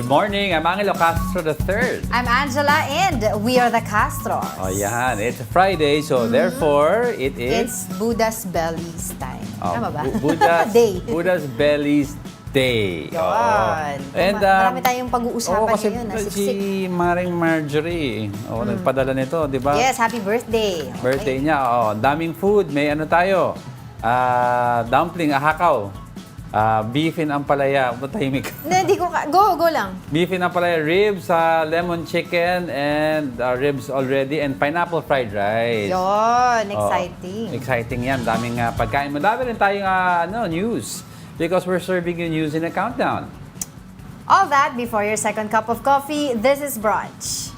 Good morning, I'm Angelo Castro III. I'm Angela and we are the Castros. Oh, yan. It's a Friday, so therefore, It's Buddha's Bellies time. Tama ba? Buddha's, Day. Buddha's Bellies Day. Yun. And, marami tayong pag-uusapan kasi ngayon. si Maring Marjorie, nagpadala nito, di ba? Yes, happy birthday. Birthday niya. Daming food. May ano tayo? Dumpling, ahakaw. Beef in ampalaya. Matahimik. Hindi ko go lang. Beef in ampalaya, ribs, lemon chicken, and ribs already, and pineapple fried rice. Yun, exciting. Exciting yan. Daming pagkain. Madami rin tayong news because we're serving you news in a countdown. All that before your second cup of coffee. This is Brunch.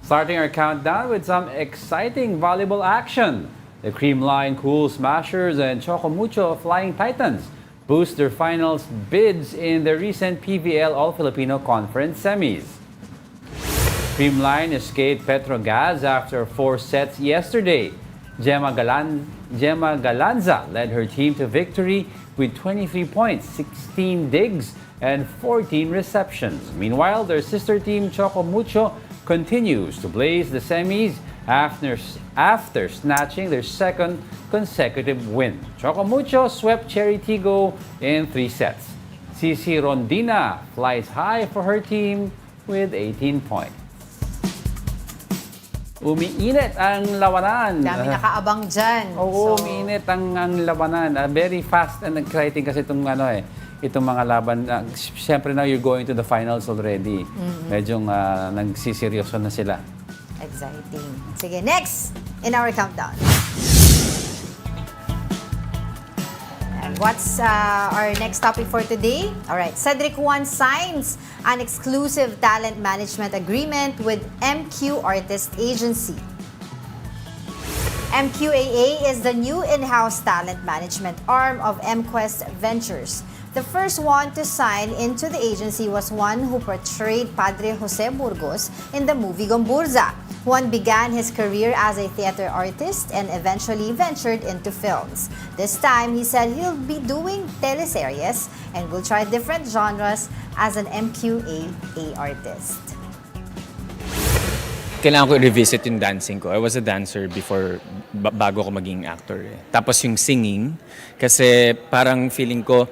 Starting our countdown with some exciting volleyball action. The Creamline Cool Smashers and Choco Mucho Flying Titans boost their finals bids in the recent PVL All-Filipino Conference semis. Creamline escaped Petrogas after 4 sets yesterday. Gemma Galanza led her team to victory with 23 points, 16 digs, and 14 receptions. Meanwhile, their sister team Choco Mucho continues to blaze the semis after snatching their second consecutive win. Choco Mucho swept Cherry Tigo in 3 sets. Cici Rondina flies high for her team with 18 points. Umiinit ang labanan. Dami nakaabang dyan. Oo, umiinit ang labanan. Very fast and exciting kasi itong itong mga laban. Siyempre now you're going to the finals already. Medyo nagsiseryoso na sila. Exciting. Sige, next in our countdown. And what's our next topic for today? All right, Cedrick Juan signs an exclusive talent management agreement with MQ Artist Agency. MQAA is the new in-house talent management arm of MQuest Ventures. The first one to sign into the agency was one who portrayed Padre Jose Burgos in the movie Gomburza. Juan began his career as a theater artist and eventually ventured into films. This time, he said he'll be doing teleseries and will try different genres as an MQAA artist. Kailangan ko i-revisit yung dancing ko. I was a dancer before, bago ako maging actor. Tapos yung singing, kasi parang feeling ko,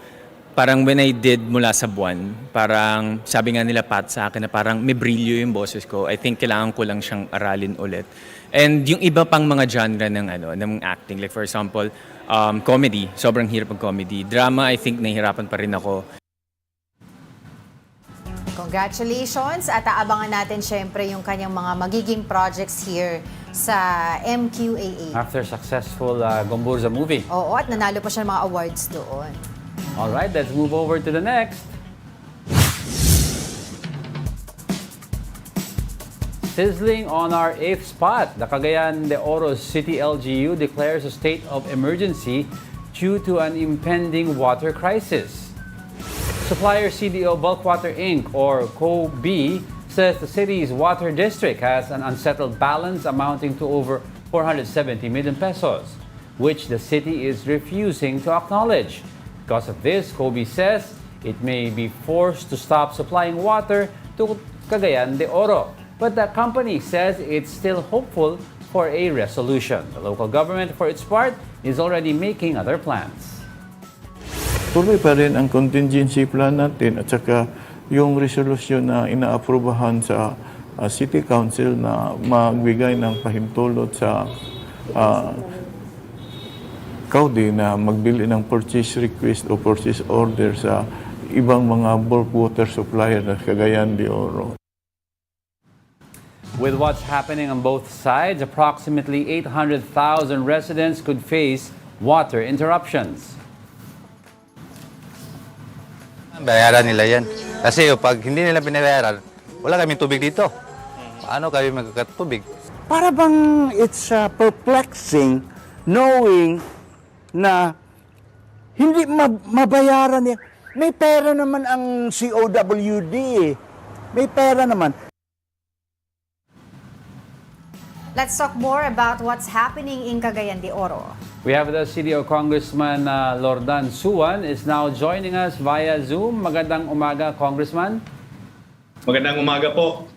parang when I did Mula sa Buwan, parang sabi nga nila Pat sa akin na parang may brilyo yung boses ko. I think kailangan ko lang siyang aralin ulit. And yung iba pang mga genre ng acting, like for example, comedy, sobrang hirap ng comedy. Drama, I think nahihirapan pa rin ako. Congratulations at aabangan natin syempre yung kanyang mga magiging projects here sa MQAA. After successful Gomburza movie. Oo, at nanalo pa siya ng mga awards doon. All right, let's move over to the next. Sizzling on our 8th spot, the Cagayan de Oro City LGU declares a state of emergency due to an impending water crisis. Supplier CDO Bulk Water Inc. or COB says the city's water district has an unsettled balance amounting to over 470 million pesos, which the city is refusing to acknowledge. Because of this, COB says it may be forced to stop supplying water to Cagayan de Oro. But the company says it's still hopeful for a resolution. The local government, for its part, is already making other plans. Tuloy pa rin ang contingency plan natin at saka yung resolution na inaaprubahan sa City Council na magbigay ng pahintulot sa Kaudi na magbili ng purchase request o purchase order sa ibang mga bulk water supplier na Cagayan de Oro. With what's happening on both sides, approximately 800,000 residents could face water interruptions. Bayaran nila yan. Kasi pag hindi nila binabayaran, wala kaming tubig dito. Paano kami magkakatubig? Para bang it's perplexing knowing na hindi mabayaran niya. May pera naman ang COWD eh. May pera naman. Let's talk more about what's happening in Cagayan de Oro. We have the CDO Congressman Lordan Suwan is now joining us via Zoom. Magandang umaga, Congressman. Magandang umaga po.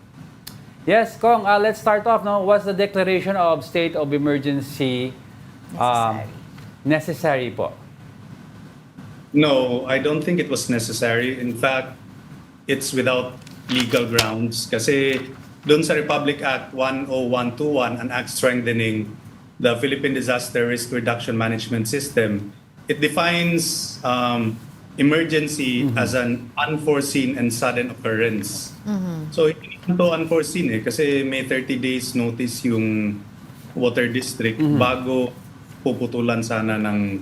Yes, Kong, let's start off. No? Was the declaration of state of emergency necessary po? No, I don't think it was necessary. In fact, it's without legal grounds kasi doon sa Republic Act 10121, an act strengthening the Philippine Disaster Risk Reduction Management System, it defines emergency as an unforeseen and sudden occurrence. So hindi ito unforeseen kasi may 30 days notice yung water district bago puputulan sana ng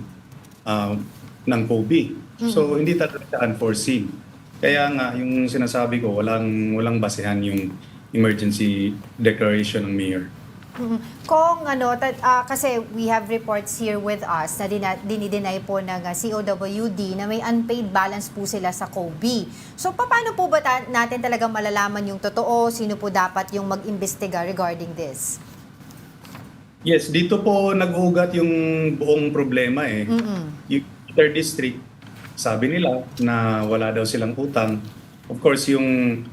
COVID. So hindi talaga unforeseen. Kaya nga yung sinasabi ko walang basehan yung emergency declaration ng mayor. Kung kasi we have reports here with us na dinideny po ng COWD na may unpaid balance po sila sa COBE. So paano po ba natin talagang malalaman yung totoo? Sino po dapat yung mag-imbestiga regarding this? Yes, dito po nag-ugat yung buong problema eh. Yung water district, sabi nila na wala daw silang utang. Of course, yung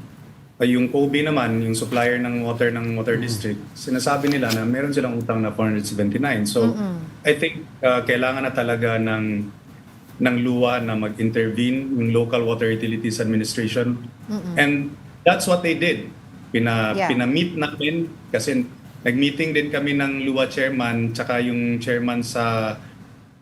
COBE naman, yung supplier ng water district, sinasabi nila na meron silang utang na 479. So, I think kailangan na talaga ng luwa na mag-intervene yung Local Water Utilities Administration. And that's what they did. Pina-meet namin kasi nag-meeting din kami ng luwa chairman tsaka yung chairman sa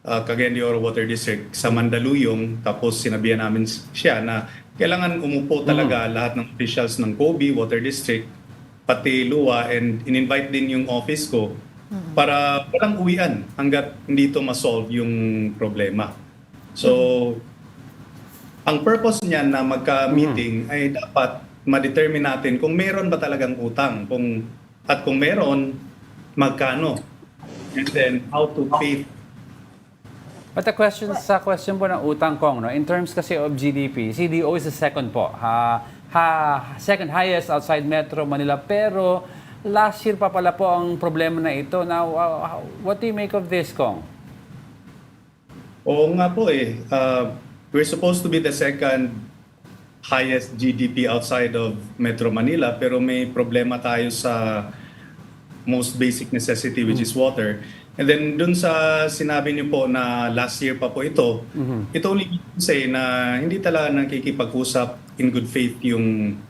Cagayan de Oro Water District sa Mandaluyong. Tapos sinabihan namin siya na kailangan umupo talaga lahat ng officials ng COBE, Water District, pati luwa, and in-invite din yung office ko para walang uwian hanggat hindi ito ma-solve yung problema. So, ang purpose niya na magka-meeting ay dapat ma-determine natin kung meron ba talagang utang, kung meron, magkano, and then how to pay. But sa question po ng utang, Kong, no? In terms kasi of GDP, CDO is the second po. Second highest outside Metro Manila. Pero last year pa pala po ang problema na ito. Now, what do you make of this, Kong? Oo nga po eh. We're supposed to be the second highest GDP outside of Metro Manila, pero may problema tayo sa most basic necessity, which is water. And then dun sa sinabi niyo po na last year pa po ito, it only means to say na hindi talaga nakikipag-usap in good faith yung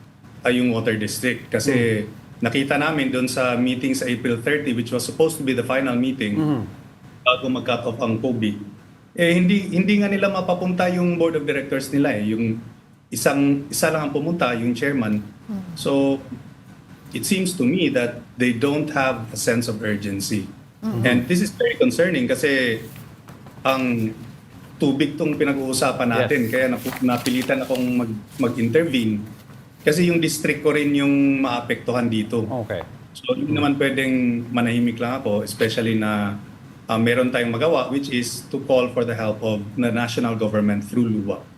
water district. Kasi nakita namin dun sa meeting sa April 30, which was supposed to be the final meeting, bago mag-cut off ang COBE, hindi nga nila mapapunta yung board of directors nila eh. Yung isa lang ang pumunta, yung chairman. So it seems to me that they don't have a sense of urgency. And this is very concerning kasi ang tubig tong pinag-uusapan natin. Kaya napilitan akong mag-intervene kasi yung district ko rin yung maapektuhan dito. Okay. So hindi naman pwedeng manahimik lang ako, especially na meron tayong magawa, which is to call for the help of the national government through LUWA.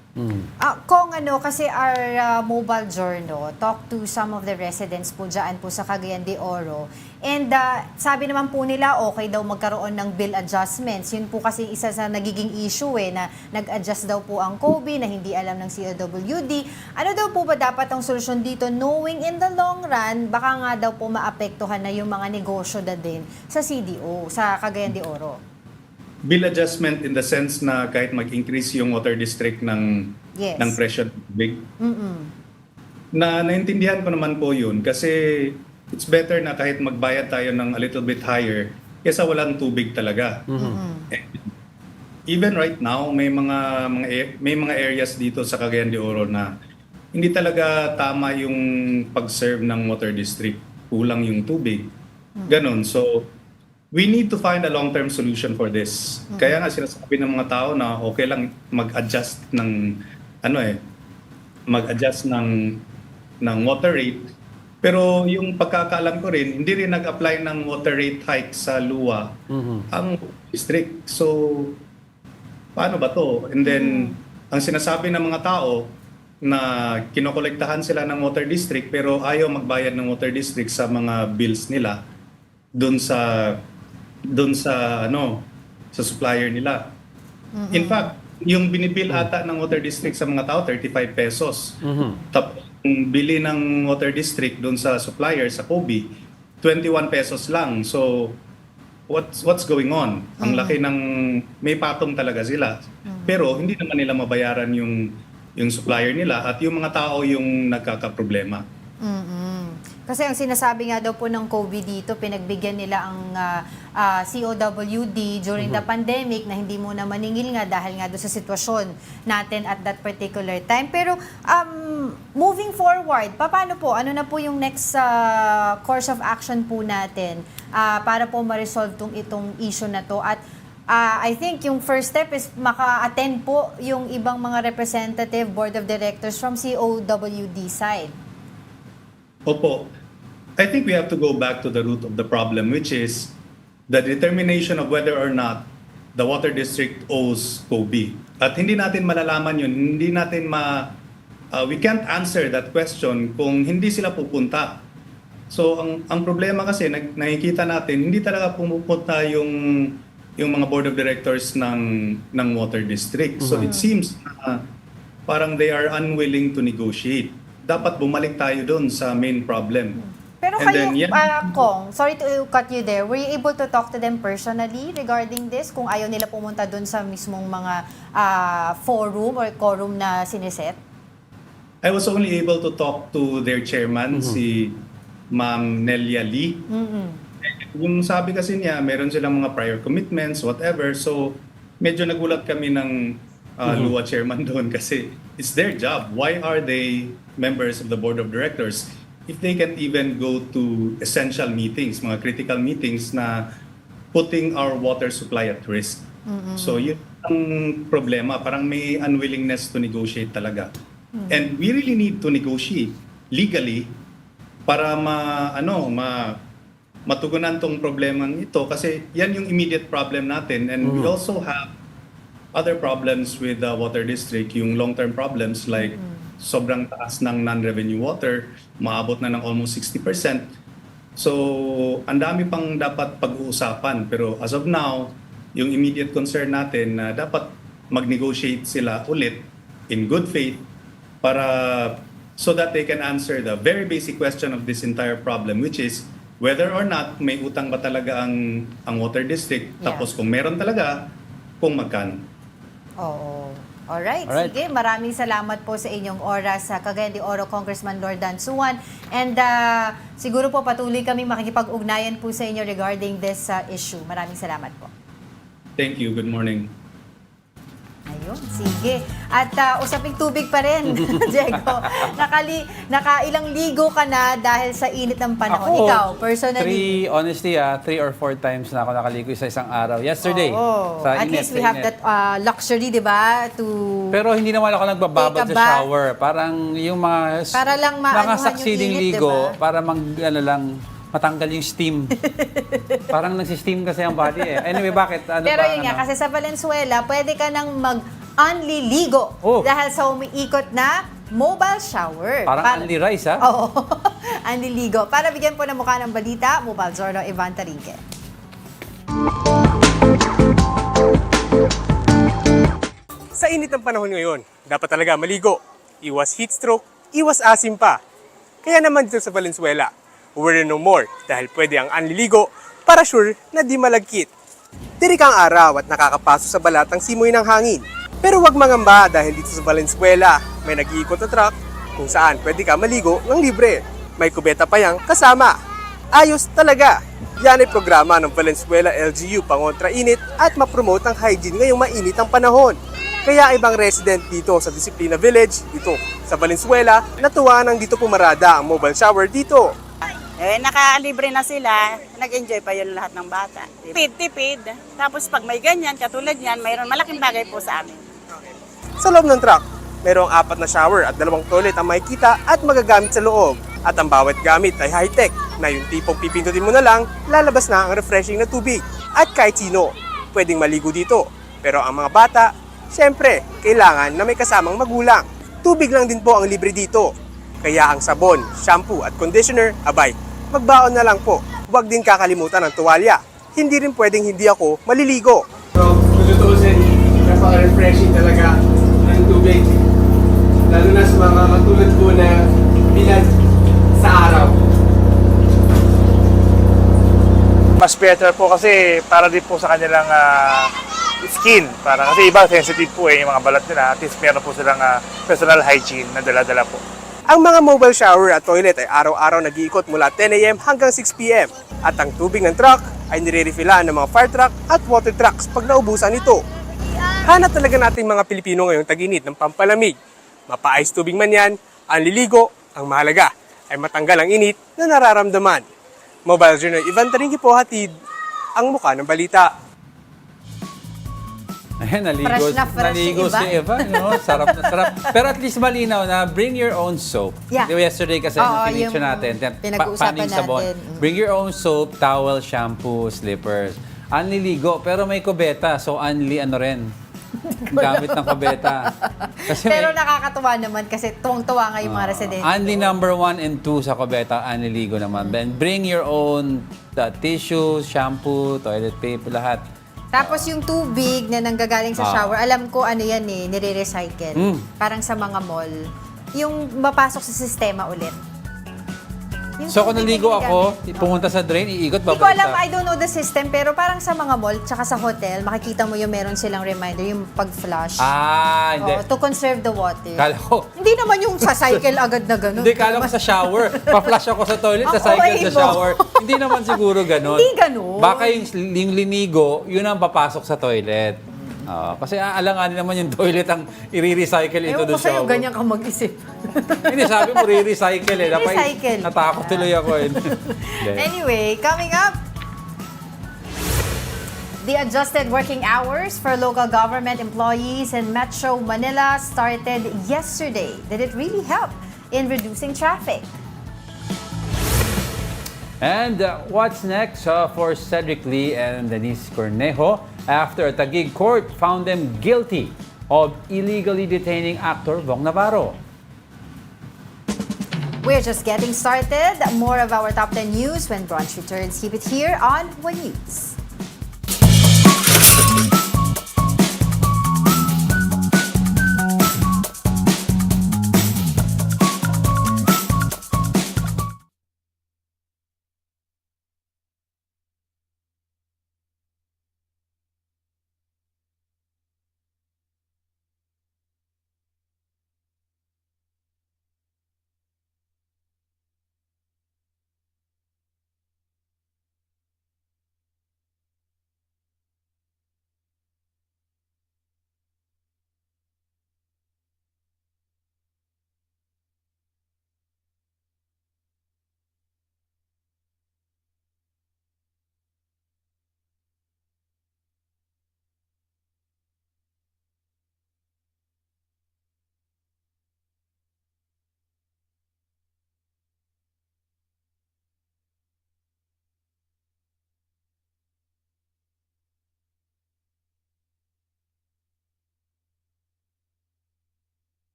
Kung kasi our mobile journal talked to some of the residents po dyan po sa Cagayan de Oro, and sabi naman po nila okay daw magkaroon ng bill adjustments. Yun po kasi isa sa nagiging issue na nag-adjust daw po ang COBE na hindi alam ng COWD. Ano daw po ba dapat ang solusyon dito, knowing in the long run baka nga daw po maapektuhan na yung mga negosyo na din sa CDO, sa Cagayan de Oro? Bill adjustment in the sense na kahit mag-increase yung water district ng presyo ng tubig. Naintindihan ko naman po yun kasi it's better na kahit magbayad tayo ng a little bit higher kaysa walang tubig talaga. Even right now, may mga areas dito sa Cagayan de Oro na hindi talaga tama yung pag-serve ng water district. Kulang yung tubig. Ganon. So, we need to find a long-term solution for this. Kaya nga sinasabi ng mga tao na okay lang mag-adjust ng water rate. Pero yung pagkakaalam ko rin, hindi rin nag-apply ng water rate hike sa luwa ang district. So paano ba to? And then ang sinasabi ng mga tao na kinokolektahan sila ng water district pero ayaw magbayad ng water district sa mga bills nila doon sa sa supplier nila. In fact, yung binibill ata ng water district sa mga tao, 35 pesos. Tapos yung bili ng water district doon sa supplier, sa Kobe, 21 pesos lang. So, what's going on? Ang laki ng, may patong talaga sila. Pero hindi naman nila mabayaran yung supplier nila at yung mga tao yung nagkakaproblema. Kasi ang sinasabi nga daw po ng COVID dito, pinagbigyan nila ang COWD during the pandemic na hindi muna maningil nga dahil nga doon sa sitwasyon natin at that particular time. Pero moving forward, paano po? Ano na po yung next course of action po natin para po ma-resolve itong issue na to? At I think yung first step is maka-attend po yung ibang mga representative board of directors from COWD side. Opo. I think we have to go back to the root of the problem, which is the determination of whether or not the water district owes Kobe. At hindi natin malalaman yun, hindi natin we can't answer that question kung hindi sila pupunta. So ang problema kasi nakikita natin, hindi talaga pumupunta yung mga board of directors ng water district. So it seems na parang they are unwilling to negotiate. Dapat bumalik tayo doon sa main problem. Pero And kayo, then, Kong, sorry to cut you there, were you able to talk to them personally regarding this? Kung ayaw nila pumunta doon sa mismong mga forum or quorum na siniset? I was only able to talk to their chairman, si Ma'am Nelia Lee. Yung sabi kasi niya, meron silang mga prior commitments, whatever. So, medyo nagulat kami ng LUA chairman doon kasi it's their job. Why are they members of the board of directors if they can't even go to essential meetings, mga critical meetings na putting our water supply at risk? So, yun ang problema. Parang may unwillingness to negotiate talaga. And we really need to negotiate legally para matugunan tong problemang ito kasi yan yung immediate problem natin. And we also have other problems with the water district, yung long-term problems like sobrang taas ng non-revenue water, maabot na ng almost 60%. So, ang dami pang dapat pag-uusapan. Pero as of now, yung immediate concern natin na dapat mag-negotiate sila ulit in good faith para so that they can answer the very basic question of this entire problem, which is whether or not may utang ba talaga ang water district, tapos kung meron talaga, kung magkano. Oo. Alright, sige. Maraming salamat po sa inyong oras sa Cagayan de Oro, Congressman Lord Dan Suwan. And siguro po patuloy kami makikipag-ugnayan po sa inyo regarding this issue. Maraming salamat po. Thank you. Good morning. Ayun, sige. At usaping tubig pa rin, Diego. Nakailang ligo ka na dahil sa init ng panahon. Ako, Ikaw, personally. honestly, 3 or 4 times na ako nakaligo sa isang araw. Yesterday. Sa At init, least we sa have init. that luxury, di ba? Pero hindi naman ako nagbababad Take a sa bath. shower. Parang yung mga Para lang mga maanuhan succeeding yung init, ligo, diba? para matanggal yung steam. Parang nagsi-steam kasi ang body eh. Anyway, bakit? Pero yun nga, kasi sa Valenzuela, pwede ka nang mag-unli-ligo dahil sa umiikot na mobile shower. Parang unli rice, ha? Oo. Unli-ligo. Para bigyan po ng mukha ng balita, Mobile Zorno, Ivan Tarinque. Sa init ng panahon ngayon, dapat talaga maligo. Iwas heat stroke, iwas asim pa. Kaya naman dito sa Valenzuela, worry no more dahil pwede ang unliligo para sure na di malagkit. Tirik ang araw at nakakapaso sa balat ang simoy ng hangin. Pero huwag mangamba dahil dito sa Valenzuela may nag-iikot na truck kung saan pwede ka maligo ng libre. May kubeta pa yang kasama. Ayos talaga! Yan ay programa ng Valenzuela LGU pangontra init at mapromote ang hygiene ngayong mainit ang panahon. Kaya ibang resident dito sa Disciplina Village, dito sa Valenzuela, natuwa nang dito pumarada ang mobile shower dito. Nakalibre na sila, nag-enjoy pa yun lahat ng bata. Tipid. Tapos pag may ganyan, katulad yan, mayroon malaking bagay po sa amin. Sa loob ng truck, mayroong 4 na shower at 2 toilet ang makikita at magagamit sa loob. At ang bawat gamit ay high-tech na yung tipong pipindutin mo na lang, lalabas na ang refreshing na tubig. At kahit sino, pwedeng maligo dito. Pero ang mga bata, syempre, kailangan na may kasamang magulang. Tubig lang din po ang libre dito. Kaya ang sabon, shampoo at conditioner, abay, magbaon na lang po. Huwag din kakalimutan ng tuwalya. Hindi rin pwedeng hindi ako maliligo. Kung tutuusin, napaka-refreshing talaga ng tubig. Lalo na sa mga katulad ko na bilad sa araw. Mas better po kasi para din po sa kanilang skin. Para kasi iba sensitive po yung mga balat nila. At least meron po silang personal hygiene na dala-dala po. Ang mga mobile shower at toilet ay araw-araw nag-iikot mula 10 a.m. hanggang 6 p.m. At ang tubig ng truck ay nire-refillan ng mga fire truck at water trucks pag naubusan ito. Hanap talaga nating mga Pilipino ngayong tag-init ng pampalamig. Mapa-ice tubig man yan, ang liligo, ang mahalaga ay matanggal ang init na nararamdaman. Mobile Journal Ivan Taringi po hatid ang mukha ng balita. Ayan, Fresh na fresh naligo si si Eva. No? Sarap na sarap. Pero at least malinaw na bring your own soap. Yeah. Di ba yesterday kasi Oo, nung pinicture yung natin, pinag-uusapan paning sabon. natin. Bring your own soap, towel, shampoo, slippers. Unli ligo, pero may kubeta. So unli ano rin. Gamit ng kubeta. Kasi Pero nakakatuwa naman kasi tuwang-tuwa nga yung mga residente. Unli number 1 and 2 sa kubeta, unli ligo naman. Then bring your own tissue, shampoo, toilet paper, lahat. Tapos yung tubig na nanggagaling sa shower, alam ko ano yan eh, nire-recycle. Parang sa mga mall. Yung mapasok sa sistema ulit. Yung So kung tubig naligo na ako, ginagamit. pumunta sa drain, iikot, Hindi ko babalik alam, sa... I don't know the system, pero parang sa mga mall, tsaka sa hotel, makikita mo yung meron silang reminder, yung pag-flush. Hindi. Oo, to conserve the water. Kala ko, Hindi naman yung sa cycle agad na gano'n. hindi, kala ko sa shower. Pa-flush ako sa toilet, sa Ang cycle OA sa mo. shower. Hindi naman siguro ganun. Hindi ganun. Baka yung linigo, yun ang papasok sa toilet. Kasi alanganin naman yung toilet ang i-recycle into Ewan the ko sa'yo, shower. ganyan ka mag-isip. Hindi, sabi mo re-recycle eh. Recycle. Natakot tuloy ako eh. Anyway, coming up, the adjusted working hours for local government employees in Metro Manila started yesterday. Did it really help in reducing traffic? And what's next for Cedrick Lee and Denise Cornejo after a Taguig court found them guilty of illegally detaining actor Bong Navarro? We're just getting started. More of our top 10 news when Brunch returns. Keep it here on One News.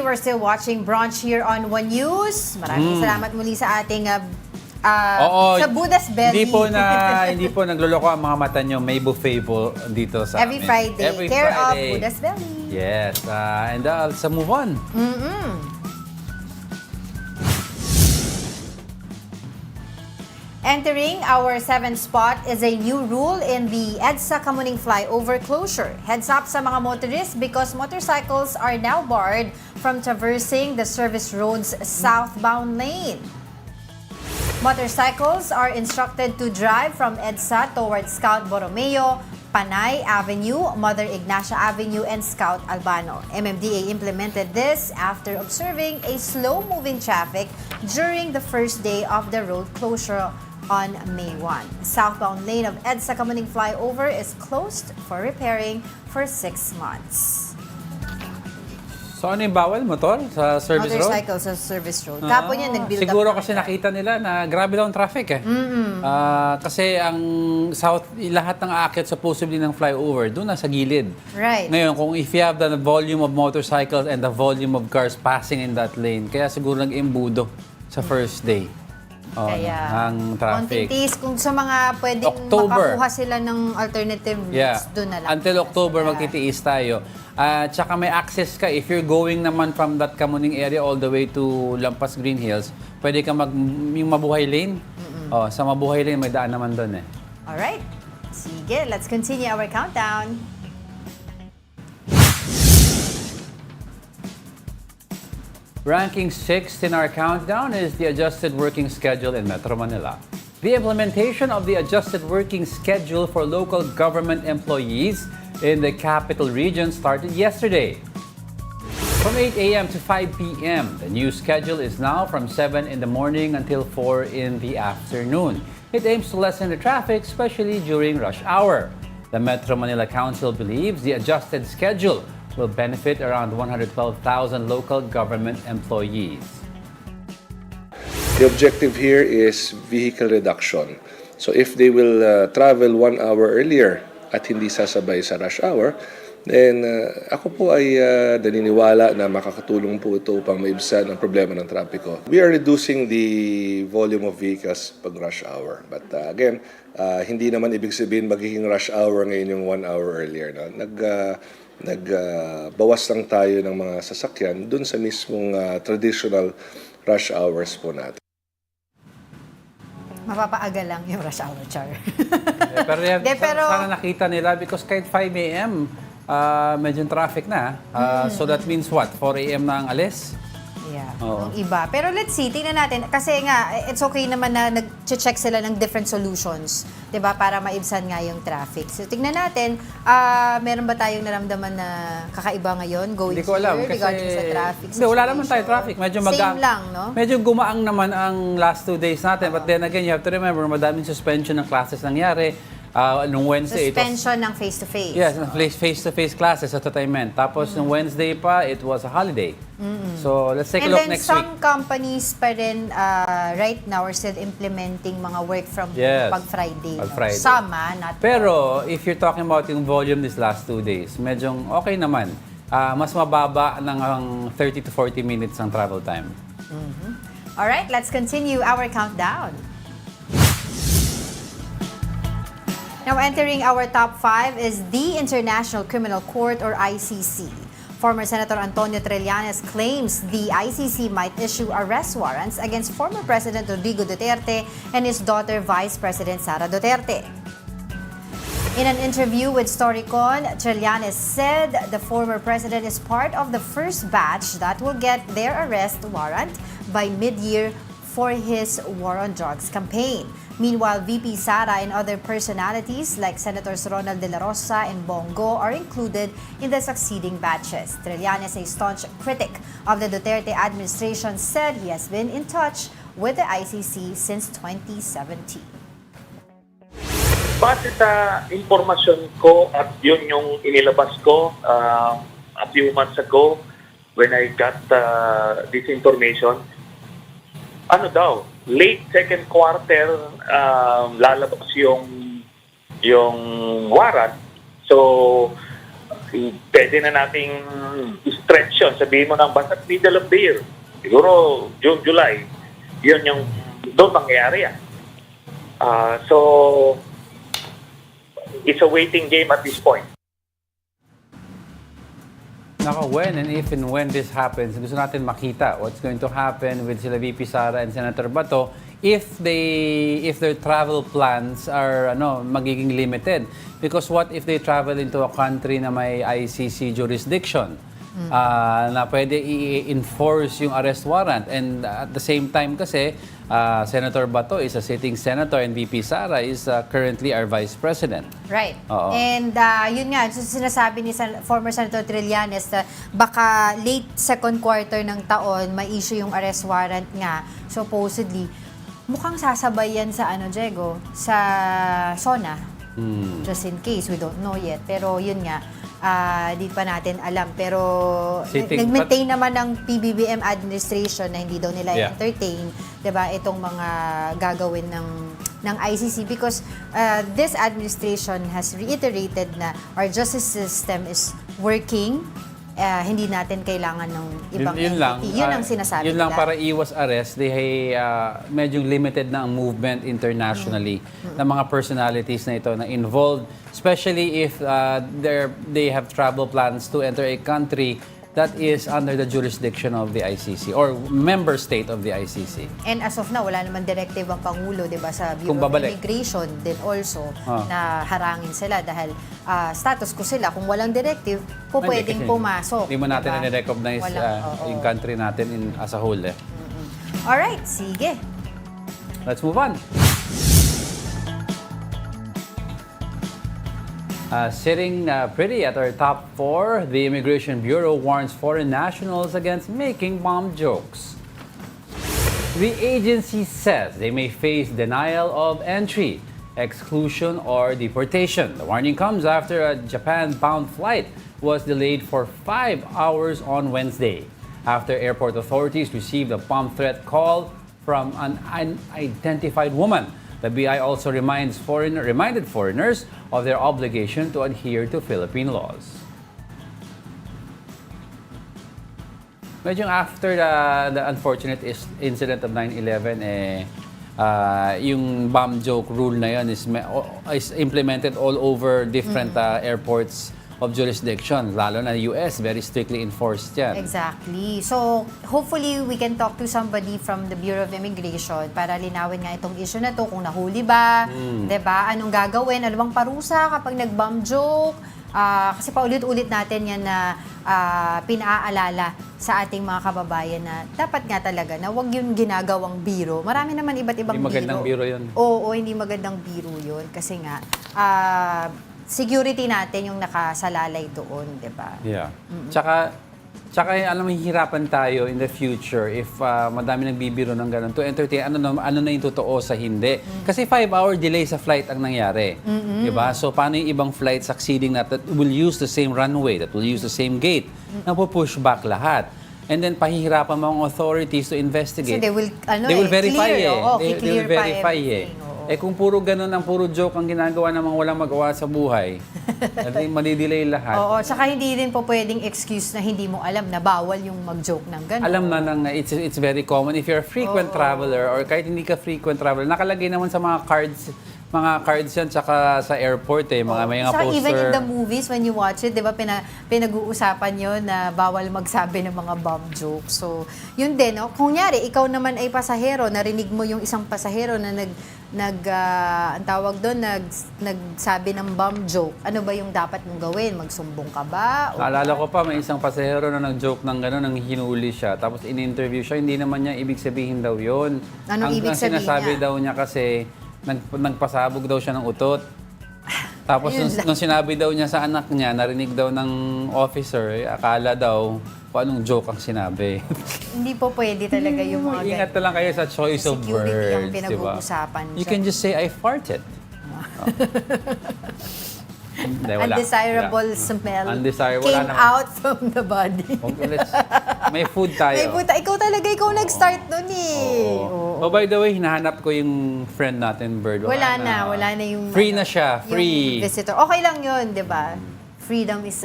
we're still watching Brunch here on One News. Maraming salamat muli sa ating Oo, sa Buddha's Belly. Hindi po nagluloko ang mga mata nyo. May buffet po dito sa Every amin. Friday. Every Care of Friday. Buddha's Belly. Yes. And let's move on. Entering our 7th spot is a new rule in the Edsa Kamuning flyover closure. Heads up sa mga motorists because motorcycles are now barred from traversing the service road's southbound lane. Motorcycles are instructed to drive from Edsa towards Scout Borromeo, Panay Avenue, Mother Ignacia Avenue, and Scout Albano. MMDA implemented this after observing a slow-moving traffic during the first day of the road closure on May 1. Southbound lane of Edsa Kamuning flyover is closed for repairing for 6 months. So ano yung bawal? Motor sa service road? Motorcycle sa service road. Tapos yan, nag-build Siguro up. kasi nakita nila na grabe daw ang traffic eh. Kasi ang lahat ng aakyat supposedly ng flyover, doon nasa gilid. Right. Ngayon, kung if you have the volume of motorcycles and the volume of cars passing in that lane, kaya siguro nag-imbudo sa first day. Kaya, ang traffic. konting tiis, kung sa mga pwedeng October. makakuha sila ng alternative routes, doon na lang. Until October, magtitiis tayo. Tsaka may access ka. If you're going naman from that Kamuning area all the way to Lampas Green Hills, pwede ka yung Mabuhay Lane. Sa Mabuhay Lane, may daan naman doon eh. Alright. Sige, let's continue our countdown. Ranking 6th in our countdown is the adjusted working schedule in Metro Manila. The implementation of the adjusted working schedule for local government employees in the capital region started yesterday. From 8 a.m. to 5 p.m., the new schedule is now from 7 in the morning until 4 in the afternoon. It aims to lessen the traffic, especially during rush hour. The Metro Manila Council believes the adjusted schedule will benefit around 112,000 local government employees. The objective here is vehicle reduction. So if they will travel 1 hour earlier at hindi sasabay sa rush hour, then ako po ay naniniwala na makakatulong po ito upang maibsan ang problema ng trapiko. We are reducing the volume of vehicles pag rush hour. But again, hindi naman ibig sabihin magiging rush hour ngayon yung 1 hour earlier. No? Nagbawas lang tayo ng mga sasakyan dun sa mismong traditional rush hours po natin. Mapapaaga lang yung rush hour, Char. Pero sana nakita nila because kahit 5 a.m., medyo traffic na. So that means what? 4 a.m. na ang alis? Yeah, Oo. yung iba. Pero let's see, tingnan natin. Kasi nga, it's okay naman na nag-check sila ng different solutions, 'di ba, para maibsan nga yung traffic. So tingnan natin, meron ba tayong naramdaman na kakaiba ngayon going Hindi ko alam here kasi regarding sa traffic Hindi, wala naman tayo traffic. Medyo Same lang, no? Medyo gumaang naman ang last 2 days natin. But then again, you have to remember, madaming suspension ng classes nangyari. Nung Wednesday, Suspension ng face-to-face. Yes, face-to-face classes at the time meant. Tapos nung Wednesday pa, it was a holiday. So let's take a look next week. And then some companies pa rin right now are still implementing mga work from Yes, pag Friday. pag no? Friday. Some, not Pero if you're talking about yung volume these last 2 days, medyo okay naman. Mas mababa ng 30 to 40 minutes ang travel time. Alright, let's continue our countdown. Now entering our top 5 is the International Criminal Court or ICC. Former Senator Antonio Trillanes claims the ICC might issue arrest warrants against former President Rodrigo Duterte and his daughter Vice President Sara Duterte. In an interview with Storycon, Trillanes said the former president is part of the first batch that will get their arrest warrant by mid-year for his War on Drugs campaign. Meanwhile, VP Sara and other personalities like Senators Ronald De La Rosa and Bongo are included in the succeeding batches. Trillanes, a staunch critic of the Duterte administration, said he has been in touch with the ICC since 2017. Base sa informasyon ko at yun yung inilabas ko a few months ago when I got this information, late second quarter lalabas yung warrant. So pwede na nating stretch yun. Sabihin mo ng basta middle of the year. Siguro June, July. Yun yung doon mangyayari yan. So, it's a waiting game at this point. Naka, when and if and when this happens, gusto natin makita what's going to happen with sila VP Sara and Senator Bato if their travel plans are magiging limited. Because what if they travel into a country na may ICC jurisdiction? Na pwede i-enforce yung arrest warrant. And at the same time kasi, Senator Bato is a sitting senator and VP Sara is currently our vice president. Right. Oo. And yun nga, sinasabi ni former Senator Trillanes na baka late second quarter ng taon may issue yung arrest warrant nga. Supposedly, mukhang sasabay yan sa Diego, sa SONA. Just in case, we don't know yet. Pero yun nga, di pa natin alam. Pero nag-maintain naman ng PBBM administration na hindi daw nila entertain, diba, itong mga gagawin ng ICC because this administration has reiterated na our justice system is working. Hindi natin kailangan ng ibang entity. Yun ang sinasabi yun lang nila. para iwas arrest, medyo limited na ang movement internationally ng mga personalities na ito na involved, especially if they have travel plans to enter a country that is under the jurisdiction of the ICC or member state of the ICC. And as of now, wala naman directive ang Pangulo, di ba, sa Bureau of Immigration din also na harangin sila dahil status ko sila. Kung walang directive, pwedeng pumasok. Hindi mo natin na-recognize yung country natin as a whole. Alright, sige. Let's move on. Sitting pretty at our top 4, the Immigration Bureau warns foreign nationals against making bomb jokes. The agency says they may face denial of entry, exclusion, or deportation. The warning comes after a Japan-bound flight was delayed for 5 hours on Wednesday, after airport authorities received a bomb threat call from an unidentified woman. The BI also reminded foreigners of their obligation to adhere to Philippine laws. Medyo after the unfortunate incident of 9/11, yung bomb joke rule na yun is implemented all over different airports of jurisdiction, lalo na US, very strictly enforced yan. Exactly. So, hopefully, we can talk to somebody from the Bureau of Immigration para linawin nga itong issue na to, kung nahuli ba, diba, anong gagawin, ano bang parusa kapag nag-bomb joke, kasi paulit-ulit natin yan na pinaalala sa ating mga kababayan na dapat nga talaga na huwag yung ginagawang biro. Marami naman iba't ibang biro. Hindi magandang biro yun. Oo, hindi magandang biro yun. Kasi nga, security natin yung nakasalalay doon, di ba? Yeah. Tsaka alam mo, hihirapan tayo in the future if madami nagbibiro ng ganun to entertain ano na yung totoo sa hindi. Kasi 5-hour delay sa flight ang nangyari. Di ba? So, paano yung ibang flight succeeding that will use the same runway, that will use the same gate, na push back lahat. And then, pahihirapan mo ang authorities to investigate. So, they will verify clear, they will verify kung puro ganun ang puro joke ang ginagawa ng mga walang magawa sa buhay, madidelay lahat. Oo, saka hindi din po pwedeng excuse na hindi mo alam na bawal yung mag-joke ng ganun. Alam na it's very common. If you're a frequent traveler or kahit hindi ka frequent traveler, nakalagay naman sa mga cards yan, tsaka sa airport may mga saka poster. even in the movies, when you watch it, di ba, pinag-uusapan yun na bawal magsabi ng mga bomb jokes. So, yun din, no? Kung nyari, ikaw naman ay pasahero, narinig mo yung isang pasahero na ang tawag doon, nagsabi ng bomb joke. Ano ba yung dapat mong gawin? Magsumbong ka ba? Naalala ko pa, may isang pasahero na nag-joke ng gano'n, nang hinuli siya. Tapos in-interview siya, hindi naman niya ibig sabihin daw yun. Anong ibig sabihin sinasabi niya? daw niya kasi, nagpasabog daw siya ng utot. Tapos nung sinabi daw niya sa anak niya, narinig daw ng officer, akala daw kung anong joke ang sinabi. Hindi po pwede talaga yung mga Ingat na lang kayo sa choice of words. Security ang pinag-uusapan. You can just say, I farted. Undesirable smell came naman out from the body. May food tayo. Ikaw talaga, ikaw nag-start nun eh. Oh, by the way, hinahanap ko yung friend natin, Bird. Wala na yung... Free na siya, free. Yung visitor. Okay lang yun, di ba? freedom is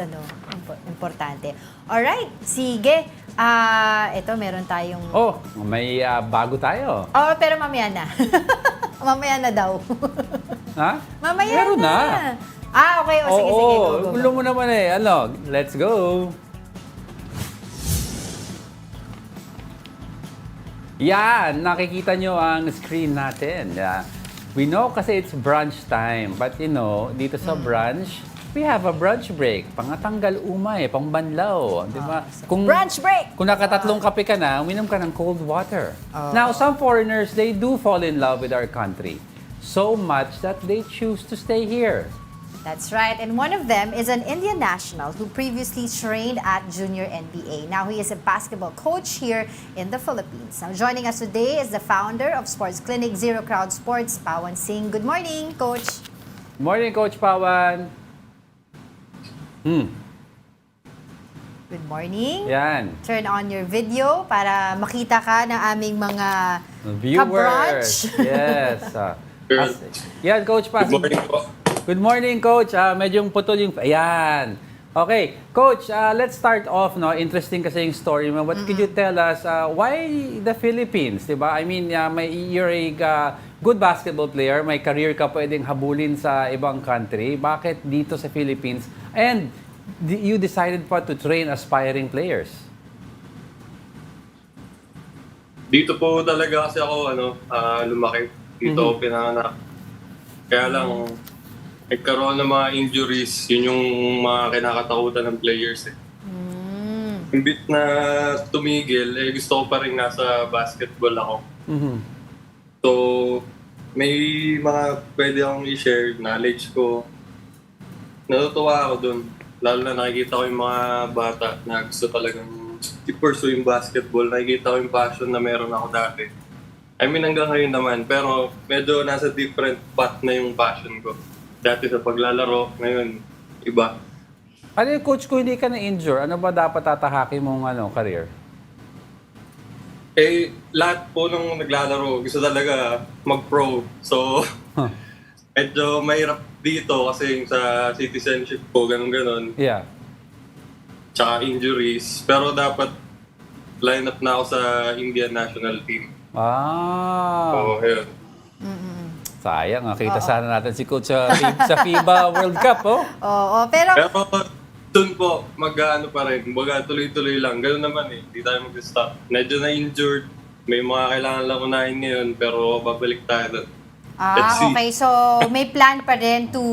importante. Alright, sige. Ito, meron tayong... Oh, may bago tayo. Oh, pero mamaya na. Mamaya na daw. Ha? Mamaya Meron na. Okay. Sige, go. Gulo mo naman eh. Let's go. Yan, nakikita nyo ang screen natin. We know kasi it's brunch time. But dito sa brunch, we have a brunch break. Pangatanggal umay, pangbanlaw. Di ba? Brunch break! Kung nakatatlong kape ka na, uminom ka ng cold water. Now, some foreigners, they do fall in love with our country. So much that they choose to stay here. That's right. And one of them is an Indian national who previously trained at Junior NBA. Now he is a basketball coach here in the Philippines. Now joining us today is the founder of Sports Clinic Zero Crowd Sports, Pawan Singh. Good morning, Coach. Morning, Coach Pawan. Good morning. Yan. Turn on your video para makita ka ng aming mga Viewers. ka-brunch. Yes. Yan, Coach Pas. Good morning po. Good morning, Coach. Medyo putol yung... Ayan. Okay. Coach, let's start off. Interesting kasi yung story mo. What could you tell us? Why the Philippines? Diba? I mean, you're a good basketball player. May career ka pwedeng habulin sa ibang country. Bakit dito sa Philippines? And you decided pa to train aspiring players. Dito po talaga kasi ako lumaki. Dito ako pinanganak. Kaya lang, nagkaroon ng mga injuries, yun yung mga kinakatakutan ng players eh. Imbit na tumigil, gusto ko pa rin nasa basketball ako. So, may mga pwede akong i-share, knowledge ko. Natutuwa ako dun. Lalo na nakikita ko yung mga bata na gusto talagang i-pursue yung basketball. Nakikita ko yung passion na meron ako dati. I mean, hanggang ngayon naman. Pero medyo nasa different path na yung passion ko. Dati sa paglalaro, ngayon, iba. Ano yung coach ko hindi ka na-injure? Ano ba dapat tatahakin mong career? Lahat po nung naglalaro, gusto talaga mag-pro. So, medyo mahirap dito kasi sa citizenship ko, ganun-ganon. Yeah. Tsaka injuries. Pero dapat line up na ako sa Indian national team. So, yun. Sayang, kita sana natin si Coach sa FIBA World Cup, Pero soon po, mag-ano pa rin. Baga, tuloy-tuloy lang. Ganun naman eh. Hindi tayo mag-stop. Medyo na-injured. May mga kailangan lang unahin ngayon, pero babalik tayo doon. Okay. So, may plan pa rin to,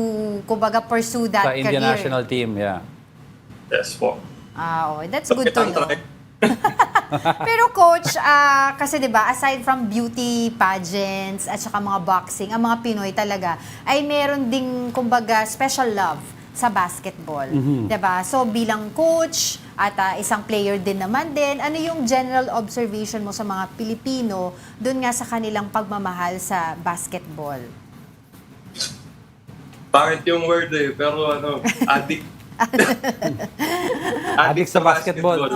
kumbaga, pursue that sa career. Indian national team, yeah. Yes po. Okay. That's good to know. Pero coach, kasi 'di ba, aside from beauty pageants at saka mga boxing, ang mga Pinoy talaga ay meron ding kumbaga special love sa basketball, 'di ba? So bilang coach at isang player din naman din, ano yung general observation mo sa mga Pilipino doon nga sa kanilang pagmamahal sa basketball? Pangit yung word eh, pero addict. Addict sa basketball.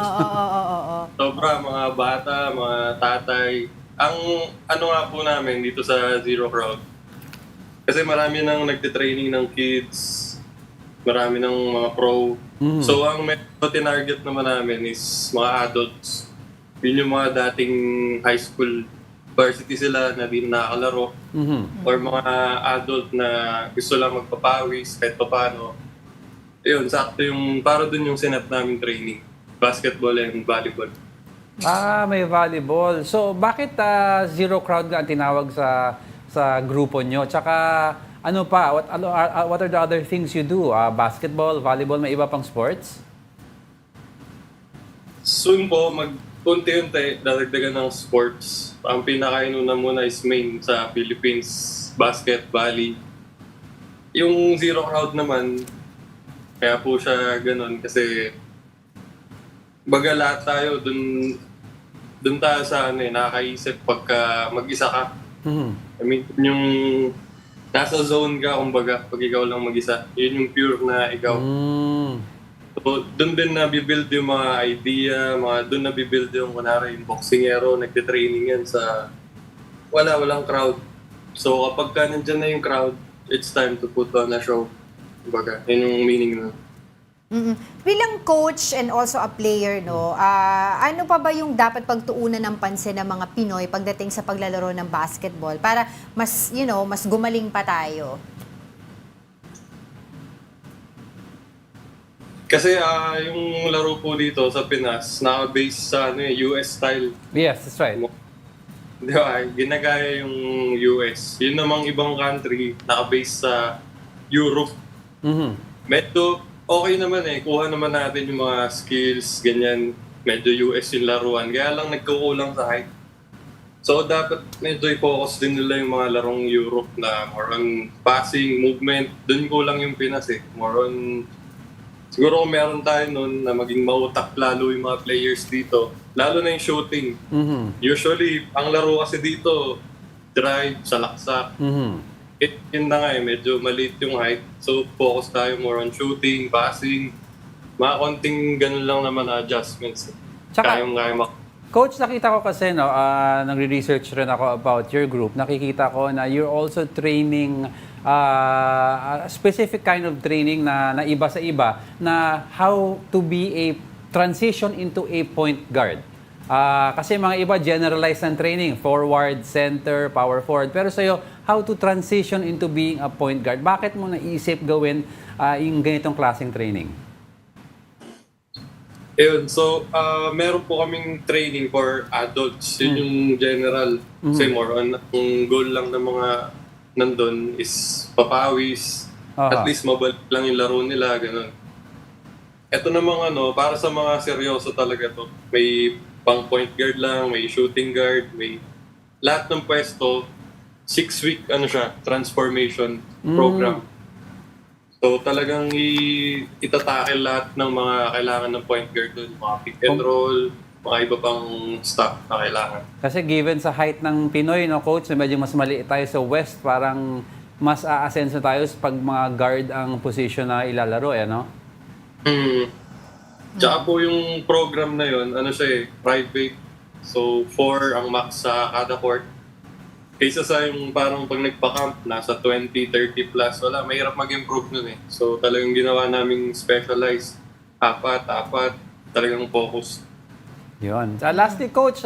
Sobra, mga bata, mga tatay. Ang nga po namin dito sa Zero Crowd, kasi marami nang nagtitraining ng kids, marami ng mga pro. So ang tinarget naman namin is mga adults. Yun yung mga dating high school varsity sila na di nakakalaro. Or mga adult na gusto lang magpapawis kahit paano. Yun, sakto yung, para dun yung sinat namin training. Basketball and volleyball. May volleyball. So, bakit Zero Crowd nga ang tinawag sa grupo nyo? Tsaka, what are the other things you do? Basketball, volleyball, may iba pang sports? Soon po, unti-unti, dadagdagan ng sports. Ang pinakainuna muna is main sa Philippines, basket, volley. Yung Zero Crowd naman, kaya po siya ganun kasi baga lahat tayo dun tayo sa nakakaisip pagka mag-isa ka. I mean, yung nasa zone ka kumbaga pag ikaw lang mag-isa. Yun yung pure na ikaw. So, dun din nabibuild yung mga idea, dun nabibuild yung kunwari yung boxingero, nagtitraining yan sa walang crowd. So kapag ka nandyan na yung crowd, it's time to put on a show. Kumbaga, yun yung meaning na. Bilang coach and also a player, no, ano pa ba yung dapat pagtuunan ng pansin ng mga Pinoy pagdating sa paglalaro ng basketball para mas, mas gumaling pa tayo? Kasi yung laro po dito sa Pinas, naka-base sa US style. Yes, that's right. Di ba? Ginagaya yung US. Yun namang ibang country, naka-base sa Europe. Medyo okay naman kuha naman natin yung mga skills, ganyan. Medyo US yung laruan. Kaya lang nagkukulang sa height. So dapat medyo i-focus din nila yung mga larong Europe na more on passing, movement. Doon kulang yung Pinas More on, siguro kung meron tayo nun na maging mautak lalo yung mga players dito. Lalo na yung shooting. Usually, ang laro kasi dito, drive, salaksak. Yun na nga medyo maliit yung height. So, focus tayo more on shooting, passing. Mga konting ganun lang naman adjustments. Tsaka, Kayang-kaya Coach, nakita ko kasi, nagre-research rin ako about your group. Nakikita ko na you're also training a specific kind of training na iba sa iba na how to be a transition into a point guard. Kasi mga iba generalized ang training, forward, center, power forward. Pero sa'yo, how to transition into being a point guard? Bakit mo naisip gawin yung ganitong klaseng training? Ayun, so meron po kaming training for adults. Yun yung general. Kasi more on, ang goal lang ng mga nandun is papawis. At least mabalik lang yung laro nila, ganun. Ito namang para sa mga seryoso talaga to. May pang point guard lang, may shooting guard, may lahat ng pwesto, 6-week transformation program. So talagang itatakel lahat ng mga kailangan ng point guard doon, mga pick and roll, mga iba pang stuff na kailangan. Kasi given sa height ng Pinoy, coach, na medyo mas maliit tayo sa West, parang mas aasenso tayo pag mga guard ang position na ilalaro, no? Tsaka po yung program na yun, private. So 4 ang max sa kada court. Kaysa sa yung parang pag nagpa-camp, nasa 20, 30 plus, mahirap mag-improve nun So talagang ginawa naming specialized, apat, talagang focus. Yun. Lastly, Coach,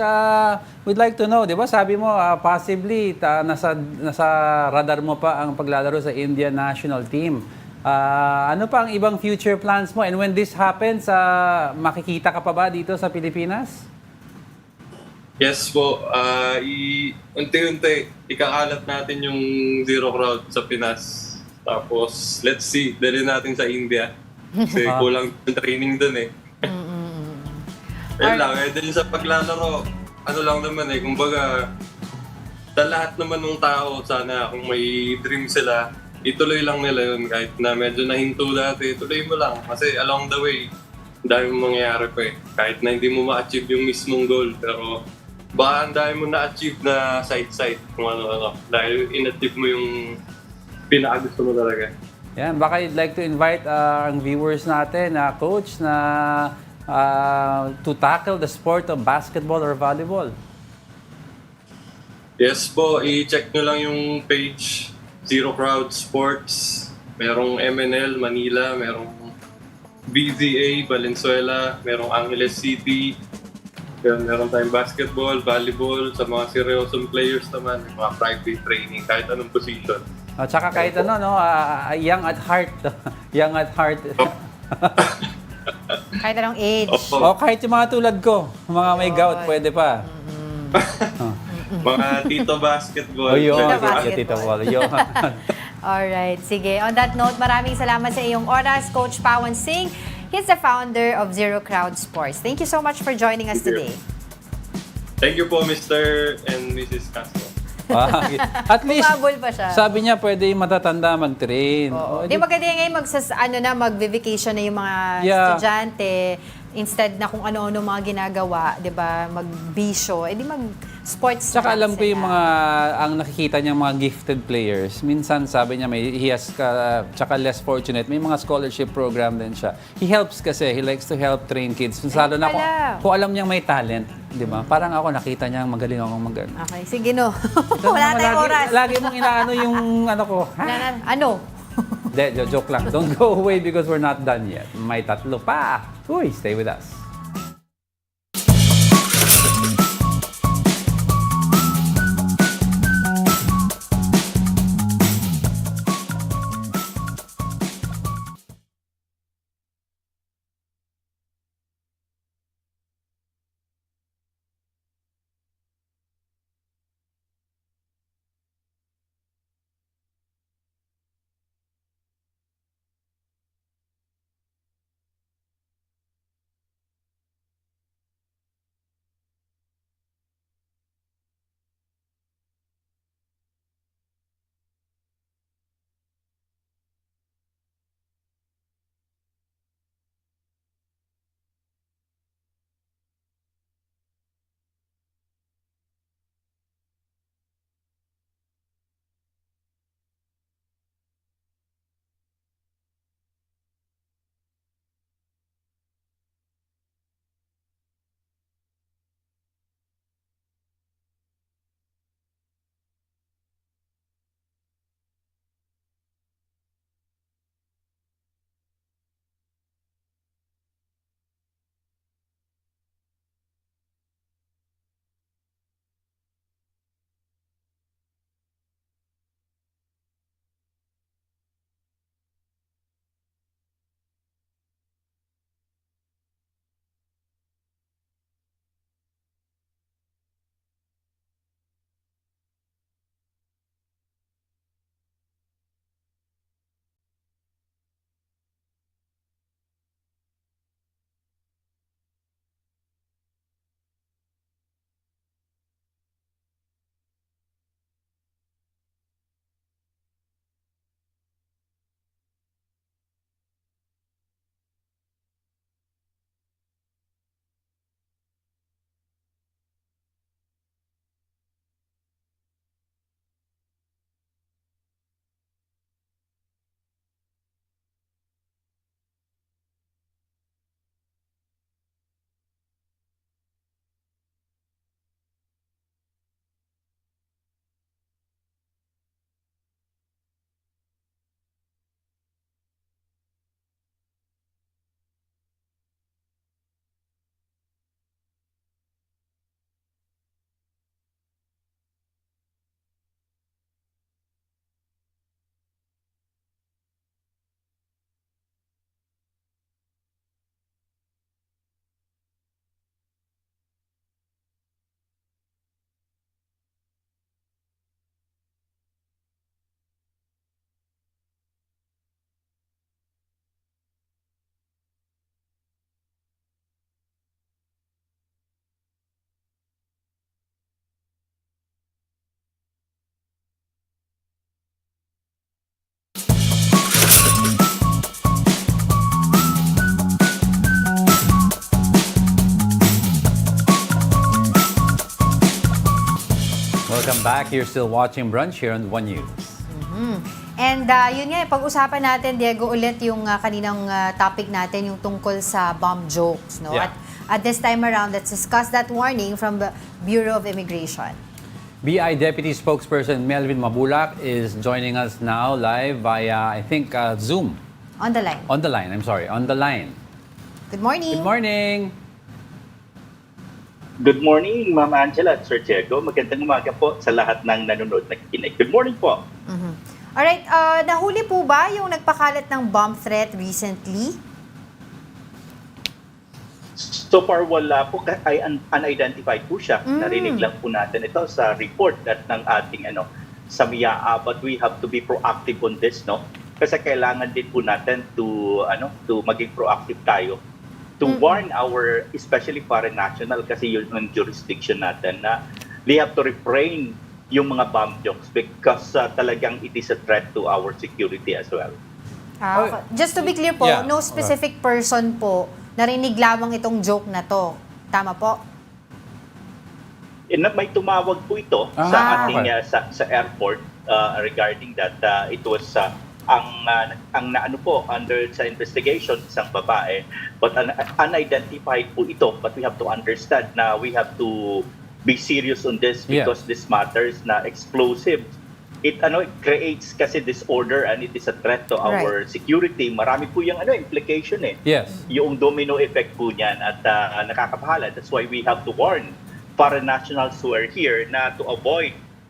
we'd like to know, di ba sabi mo, possibly nasa radar mo pa ang paglalaro sa Indian national team. Ano pa ang ibang future plans mo? And when this happens, makikita ka pa ba dito sa Pilipinas? Yes po. Unti-unti, ikakalat natin yung zero crowd sa Pinas. Tapos, let's see, dali natin sa India. Kasi kulang yung training dun Ayun lang, dahil sa paglalaro, lang naman kumbaga, sa lahat naman ng tao, sana kung may dream sila, ituloy lang nila yun kahit na medyo nahinto dati, ituloy mo lang. Kasi along the way, dahil mo mangyayari pa Kahit na hindi mo ma-achieve yung mismong goal, pero baka ang dahil mo na-achieve na side-side kung ano. Dahil in-achieve mo yung pinakagusto mo talaga. Yan, baka you'd like to invite ang viewers natin, Coach, na to tackle the sport of basketball or volleyball. Yes po, i-check nyo lang yung page Zero Crowd Sports. Merong MNL, Manila, merong BZA, Valenzuela, merong Angeles City. Meron tayong basketball, volleyball, sa mga seryosong players naman, mga private training, kahit anong position. Tsaka kahit young at heart. Young at heart. Kahit anong age. O kahit yung mga tulad ko, mga may gout, pwede pa. Mga tito basketball. Tito ball. Alright, sige. On that note, maraming salamat sa iyong oras, Coach Pawan Singh. He's the founder of Zero Crowd Sports. Thank you so much for joining us today. Thank you po, Mr. and Mrs. Castro. At least, Bumabol pa siya. sabi niya pwede yung matatanda mag-train. Di maganda ngayon mag-vacation na yung mga estudyante. Instead na kung ano-ano mga ginagawa, di ba, mag-bisyo, di mag-sports. Tsaka alam ko yung mga, ang nakikita niyang mga gifted players, minsan sabi niya tsaka less fortunate, may mga scholarship program din siya. He helps kasi, he likes to help train kids. Lalo na kung alam niyang may talent, di ba? Parang ako, nakita niyang magaling akong magaling. Okay, sige no. Wala tayong oras. Lagi mong inaano yung ko. Ano? Joke lang. Don't go away because we're not done yet. May tatlo pa. Uy, stay with us. Welcome back. You're still watching Brunch here on One News. And yun nga, pag-usapan natin, Diego, ulit yung kaninang topic natin, yung tungkol sa bomb jokes. No? Yeah. At this time around, let's discuss that warning from the Bureau of Immigration. BI Deputy Spokesperson Melvin Mabulak is joining us now live via, I think, Zoom. On the line. On the line, I'm sorry. On the line. Good morning. Good morning. Good morning, Ma'am Angela at Sir Diego. Magandang umaga po sa lahat ng nanonood na kikinig. Good morning po. Alright, nahuli po ba yung nagpakalat ng bomb threat recently? So far, wala po. Ay unidentified po siya. Narinig lang po natin ito sa report at ng ating sa MIA. But we have to be proactive on this, no? Kasi kailangan din po natin to maging proactive tayo. To warn our, especially foreign national, kasi yun ang jurisdiction natin, na they have to refrain yung mga bomb jokes because talagang it is a threat to our security as well. Just to be clear po, no specific person po narinig lamang itong joke na to. Tama po? May tumawag po ito sa ating sa airport regarding that it was ang naano po under sa investigation isang babae, but unidentified po ito, but we have to understand na we have to be serious on this because this matters na explosive it creates kasi disorder and it is a threat to our security. Marami po yung implication Yes. Yung domino effect po niyan at nakakapahala. That's why we have to warn foreign nationals who are here na to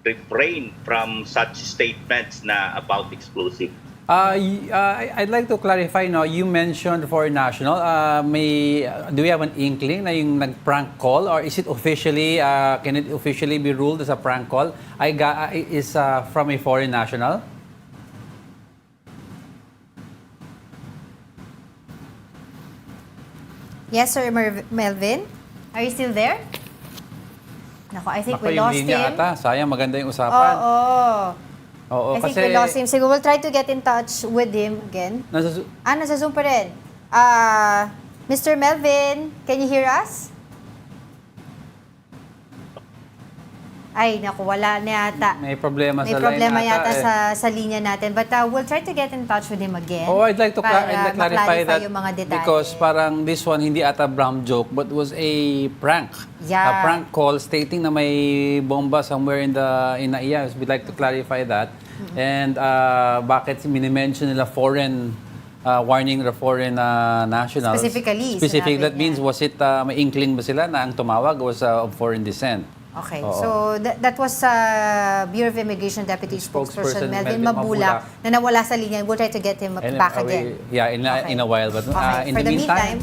refrain from such statements na about explosive. I'd like to clarify, no, you mentioned foreign national. Do we have an inkling na yung nag-prank call, or is it officially, can it officially be ruled as a prank call? Is from a foreign national? Yes, Sir Melvin? Are you still there? Nako, I think we lost him. Ata. Sayang, maganda yung usapan. Oo, I think we lost him. So we'll try to get in touch with him again. Nasa Zoom pa rin. Mr. Melvin, can you hear us? Ay, naku, wala na yata. May problema May sa problema line yata sa linya natin. But we'll try to get in touch with him again. Oh, I'd like to para clarify that yung mga detalye. because parang this one hindi ata bram joke but was a prank. Yeah. A prank call stating na may bomba somewhere in Naiya. We'd like to clarify that. And bakit mini-mention nila foreign warning the foreign nationals. Specifically. That means was it may inkling ba sila na ang tumawag was of foreign descent? Okay. Oo. So that was Bureau of Immigration Deputy Spokesperson Melvin Mabulak na nawala sa linya. We'll try to get him back again. Yeah, in a while. But in For the meantime,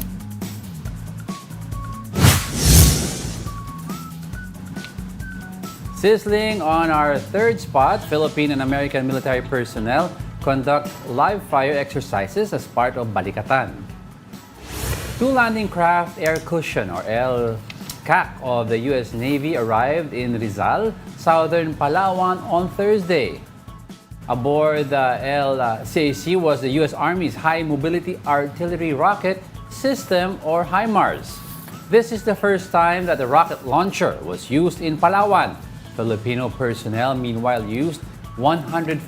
sizzling on our third spot, Philippine and American military personnel conduct live fire exercises as part of Balikatan. Two landing craft air cushion or LCAC of the U.S. Navy arrived in Rizal, southern Palawan on Thursday. Aboard the LCAC was the U.S. Army's High Mobility Artillery Rocket System or HIMARS. This is the first time that the rocket launcher was used in Palawan. Filipino personnel meanwhile used 105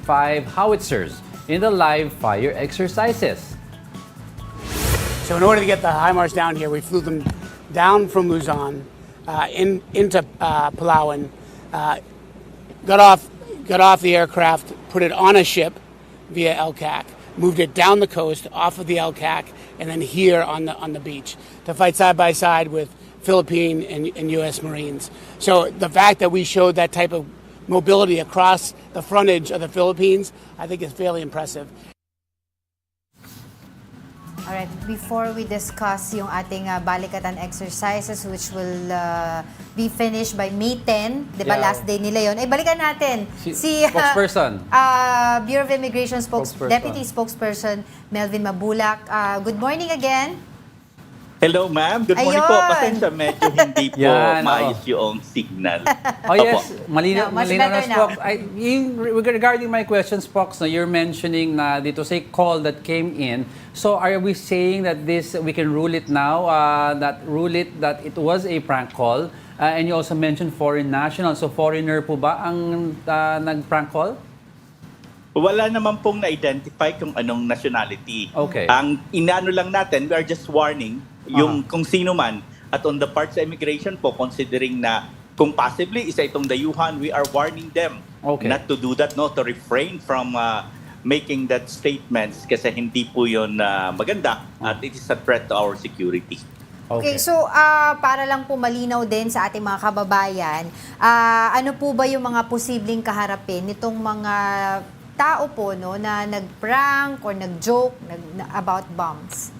howitzers in the live fire exercises. So in order to get the HIMARS down here, we flew them down from Luzon into Palawan, got off the aircraft, put it on a ship via LCAC, moved it down the coast off of the LCAC, and then here on the beach to fight side by side with Philippine and U.S. Marines. So the fact that we showed that type of mobility across the frontage of the Philippines, I think is fairly impressive. All right, before we discuss yung ating Balikatan exercises which will be finished by May 10, di ba last day nila yon? Balikan natin si spokesperson. Bureau of Immigration Deputy Spokesperson Melvin Mabulak. Good morning again. Hello, ma'am. Good morning po. Pasensya, medyo hindi po maayos yung signal. Oh yes, malinaw much na better Spock. Regarding my question, Spock, no, you're mentioning na dito say call that came in. So are we saying that we can rule it now, that it was a prank call? And you also mentioned foreign national. So foreigner po ba ang nag-prank call? Wala naman pong na-identify kung anong nationality. Okay. Ang inaano lang natin, we are just warning yung kung sino man. At on the part sa immigration po, considering na kung possibly isa itong dayuhan, we are warning them not to do that, no, to refrain from making that statements kasi hindi po yun maganda at it is a threat to our security. Okay, so para lang po malinaw din sa ating mga kababayan, ano po ba yung mga posibleng kaharapin nitong mga tao po na nag-prank or nag-joke about bombs?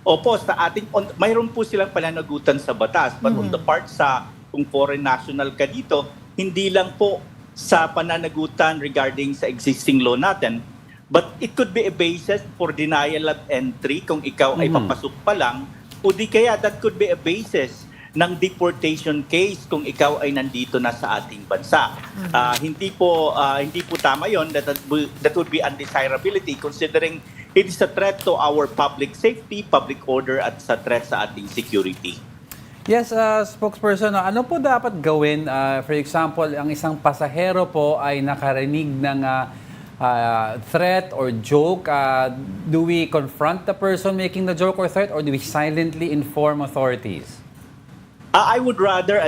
Opo, sa ating mayroon po silang pananagutan sa batas, but on the part sa kung foreign national ka dito, hindi lang po sa pananagutan regarding sa existing law natin, but it could be a basis for denial of entry kung ikaw ay papasok pa lang, o di kaya that could be a basis ng deportation case kung ikaw ay nandito na sa ating bansa. Hindi po tama yon, that would be undesirability considering it is a threat to our public safety, public order at sa threat sa ating security. Yes, spokesperson, ano po dapat gawin? For example, ang isang pasahero po ay nakarinig ng threat or joke. Do we confront the person making the joke or threat or do we silently inform authorities? I would rather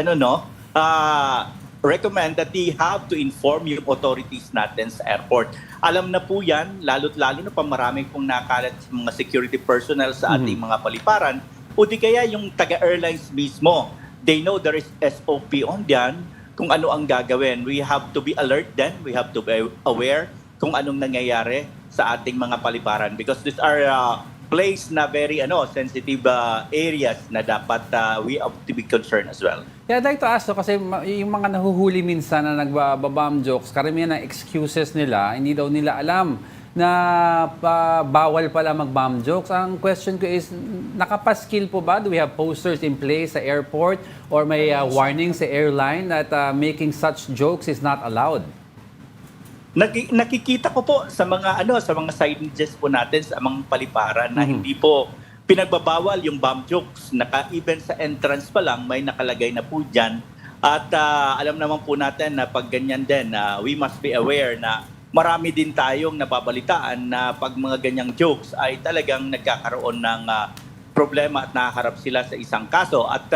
recommend that they have to inform yung authorities natin sa airport. Alam na po yan, lalo na pa marami pong nakalat mga security personnel sa ating mga paliparan, o di kaya yung taga-airlines mismo. They know there is SOP on yan, kung ano ang gagawin. We have to be alert then, we have to be aware kung anong nangyayari sa ating mga paliparan because these are place na very sensitive areas na dapat we have to be concerned as well. Yeah, I'd like to ask kasi yung mga nahuhuli minsan na nagbabam jokes, karamihan ng excuses nila, hindi daw nila alam na bawal pala mag-bomb jokes. Ang question ko is, nakapaskil po ba? Do we have posters in place sa airport or may warning sa airline that making such jokes is not allowed? Nakikita ko po sa mga sa mga signages po natin sa mga paliparan na hindi po pinagbabawal yung bomb jokes. Even sa entrance pa lang may nakalagay na po diyan. At alam naman po natin na pag ganyan din, we must be aware na marami din tayong napabalitaan na pag mga ganyang jokes ay talagang nagkakaroon ng problema at naharap sila sa isang kaso. At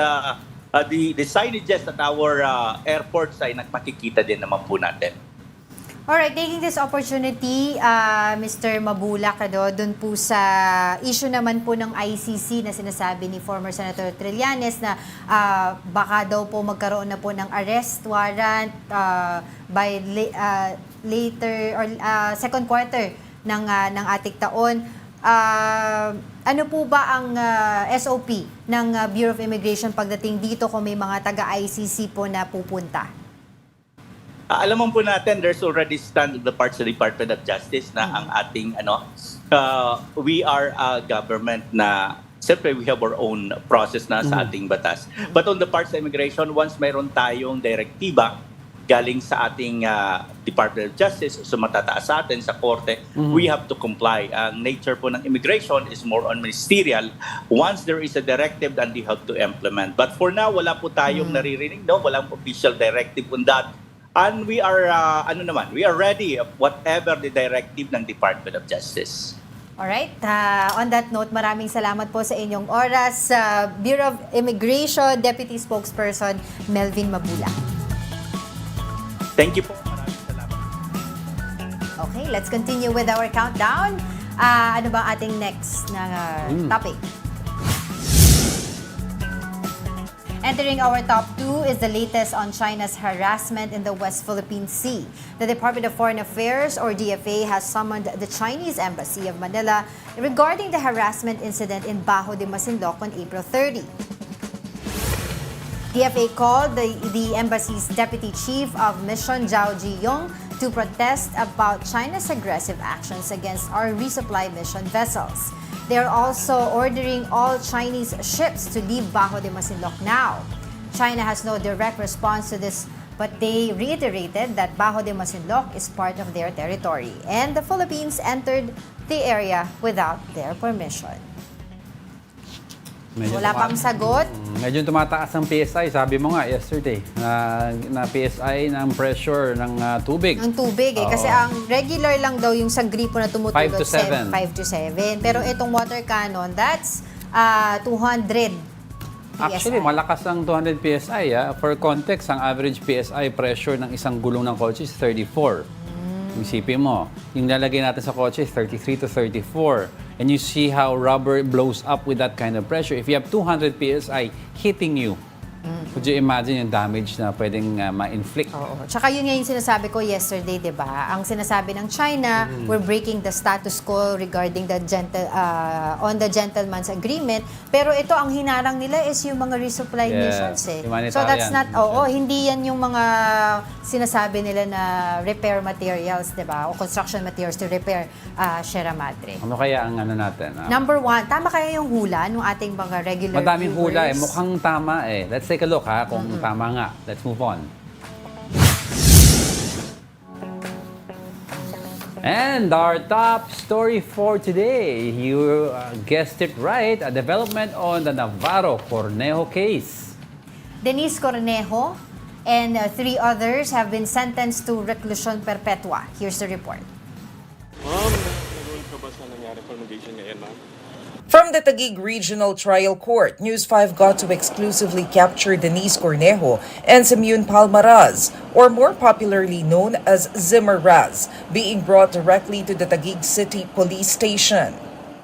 the signages at our airports ay nagpakikita din naman po natin. Alright, taking this opportunity, Mr. Mabula, dun po sa issue naman po ng ICC na sinasabi ni former Senator Trillanes na baka daw po magkaroon na po ng arrest warrant by later or second quarter ng ating taon. Ano po ba ang SOP ng Bureau of Immigration pagdating dito kung may mga taga-ICC po na pupunta? Alam mo po natin, there's already stand of the parts of the Department of Justice na ang ating, we are a government na, siyempre we have our own process na sa ating batas. But on the parts of immigration, once mayroon tayong direktiba galing sa ating Department of Justice, so matataas sa atin sa korte, we have to comply. Ang nature po ng immigration is more on ministerial. Once there is a directive, then they have to implement. But for now, wala po tayong naririnig, walang official directive on that. And we are, we are ready whatever the directive ng Department of Justice. Alright, on that note, maraming salamat po sa inyong oras. Bureau of Immigration Deputy Spokesperson Melvin Mabula. Thank you po. Maraming salamat. Okay, let's continue with our countdown. Ano ba ating next na topic? Entering our top 2 is the latest on China's harassment in the West Philippine Sea. The Department of Foreign Affairs, or DFA, has summoned the Chinese Embassy of Manila regarding the harassment incident in Bajo de Masinloc on April 30. DFA called the embassy's Deputy Chief of Mission, Zhao Jiyong, to protest about China's aggressive actions against our resupply mission vessels. They are also ordering all Chinese ships to leave Bajo de Masinloc now. China has no direct response to this, but they reiterated that Bajo de Masinloc is part of their territory, and the Philippines entered the area without their permission. Wala pang sagot. Medyo tumataas ang PSI, sabi mo nga yesterday, na PSI ng pressure ng tubig. Ang tubig kasi ang regular lang daw yung sa gripo na tumutulog 5 to 7. Pero itong water cannon, that's 200 PSI. Actually, malakas ang 200 PSI. For context, ang average PSI pressure ng isang gulong ng kotse is 34. Isipin mo, yung lalagay natin sa kotse is 33 to 34. And you see how rubber blows up with that kind of pressure. If you have 200 PSI hitting you, could you imagine yung damage na pwedeng ma-inflict? Oo. Tsaka yun nga yung sinasabi ko yesterday, di ba? Ang sinasabi ng China, we're breaking the status quo regarding the on the gentleman's agreement. Pero ito, ang hinarang nila is yung mga resupply missions eh. So that's not, hindi yan yung mga sinasabi nila na repair materials, di ba? O construction materials to repair Sierra Madre. Ano kaya ang natin? Number 1, tama kaya yung hula ng ating mga regular Madaming viewers? hula eh. Mukhang tama eh. Let's take a look kung tama nga. Let's move on. And our top story for today, you guessed it right, a development on the Navarro-Cornejo case. Denise Cornejo and 3 others have been sentenced to reclusion perpetua. Here's the report. Ma'am, nag-ulit ka ba sa nangyari formation ngayon, ma'am? From the Taguig Regional Trial Court, News 5 got to exclusively capture Denise Cornejo and Simeon Palmaraz, or more popularly known as Zimmer-Raz, being brought directly to the Taguig City Police Station.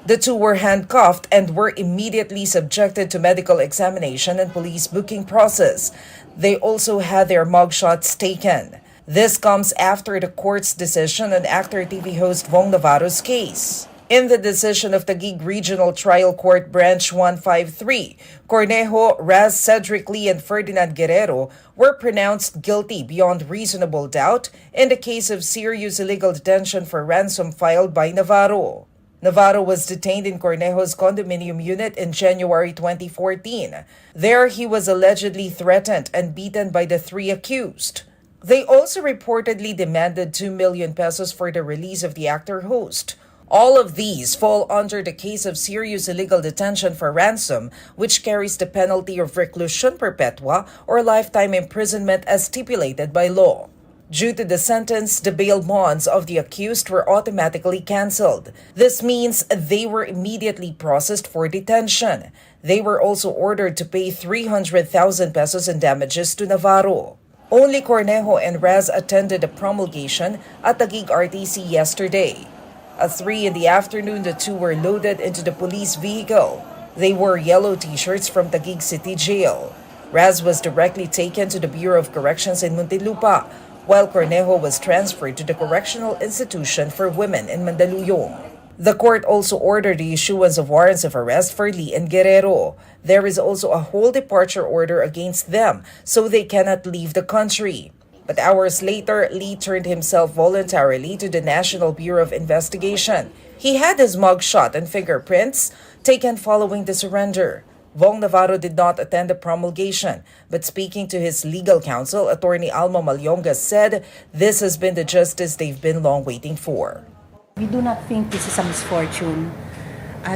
The two were handcuffed and were immediately subjected to medical examination and police booking process. They also had their mugshots taken. This comes after the court's decision on actor TV host Vong Navarro's case. In the decision of Taguig Regional Trial Court Branch 153, Cornejo, Raz, Cedrick Lee, and Ferdinand Guerrero were pronounced guilty beyond reasonable doubt in the case of serious illegal detention for ransom filed by Navarro. Navarro was detained in Cornejo's condominium unit in January 2014. There, he was allegedly threatened and beaten by the three accused. They also reportedly demanded 2 million pesos for the release of the actor-host. All of these fall under the case of serious illegal detention for ransom, which carries the penalty of reclusion perpetua or lifetime imprisonment as stipulated by law. Due to the sentence, the bail bonds of the accused were automatically canceled. This means they were immediately processed for detention. They were also ordered to pay 300,000 pesos in damages to Navarro. Only Cornejo and Raz attended the promulgation at Taguig RTC yesterday. At 3 in the afternoon, the two were loaded into the police vehicle. They wore yellow t-shirts from Taguig City Jail. Raz was directly taken to the Bureau of Corrections in Muntinlupa, while Cornejo was transferred to the Correctional Institution for Women in Mandaluyong. The court also ordered the issuance of warrants of arrest for Lee and Guerrero. There is also a whole departure order against them, so they cannot leave the country. But hours later, Lee turned himself voluntarily to the National Bureau of Investigation. He had his mugshot and fingerprints taken following the surrender. Vong Navarro did not attend the promulgation, but speaking to his legal counsel, Attorney Alma Malyonga said this has been the justice they've been long waiting for. We do not think this is a misfortune.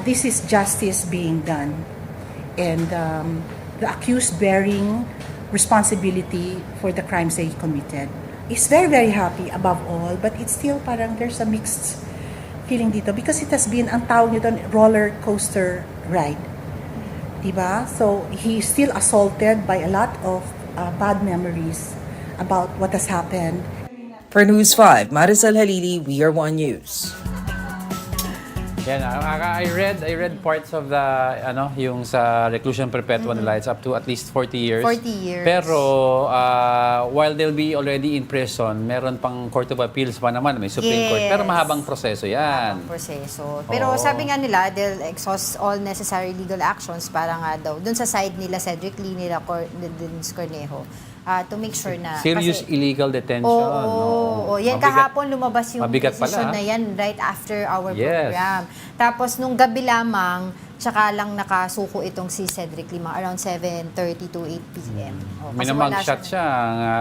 This is justice being done. And the accused bearing responsibility for the crimes they committed. He's very, very happy above all, but it's still parang there's a mixed feeling dito because it has been, ang tawag nito, roller coaster ride. Diba? So he's still assaulted by a lot of bad memories about what has happened. For News 5, Maricel Halili, We Are One News. Yan, I read parts of the yung sa reclusion perpetua nila, it's up to at least 40 years. 40 years. Pero while they'll be already in prison, meron pang Court of Appeals pa naman, may Supreme Court. Pero mahabang proseso yan. Mahabang proseso. Pero sabi nga nila, they'll exhaust all necessary legal actions para nga daw dun sa side nila Cedrick Lee, nila Denise Cornejo. To make sure na serious kasi, illegal detention. Yan kahapon lumabas yung pala, decision na yan right after our program. Tapos nung gabi lamang, tsaka lang nakasuko itong si Cedrick Lee, around 7:30 to 8 p.m. May namag-shot siya,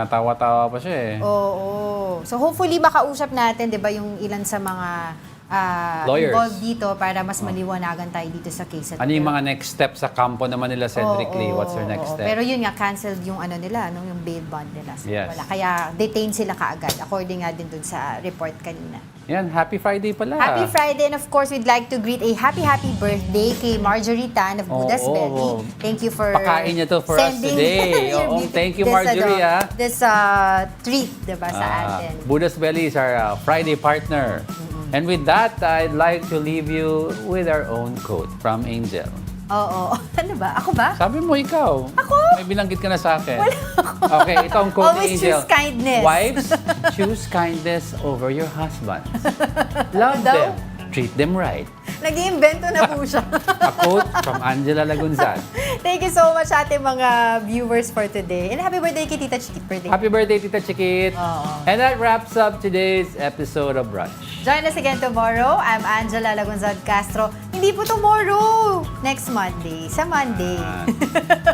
tawa-tawa pa siya eh. Oo. So hopefully makausap natin, 'di ba, yung ilan sa mga involved dito para mas maliwanagan tayo dito sa case. Ano yung mga next step sa kampo naman nila Cedrick Lee? What's their next step? Pero yun nga, canceled yung nila, yung bail bond nila. So, yes. wala. Kaya detained sila kaagad, according nga din dun sa report kanina. Yan, happy Friday pala. Happy Friday, and of course, we'd like to greet a happy birthday kay Marjorie Tan of Buddha's Belly. Thank you for pakain niyo to for us today. Thank you, Marjorie. This treat, diba, sa atin. Buddha's Belly is our Friday partner. And with that, I'd like to leave you with our own quote from Angel. Oo. Ano ba? Ako ba? Sabi mo ikaw. Ako? May binanggit ka na sa akin. Wala ako. Okay, ito ang quote ni Always Angel. choose kindness. Wives, choose kindness over your husbands. Love them. Treat them right. Nag-iimbento na po siya. A quote from Angela Lagunzad. Thank you so much sa ating mga viewers for today. And happy birthday kay Tita Chiquit. Happy birthday, Tita Chiquit. And that wraps up today's episode of Brunch. Join us again tomorrow. I'm Angela Lagunzad Castro. Hindi po tomorrow. Next Monday. Sa Monday.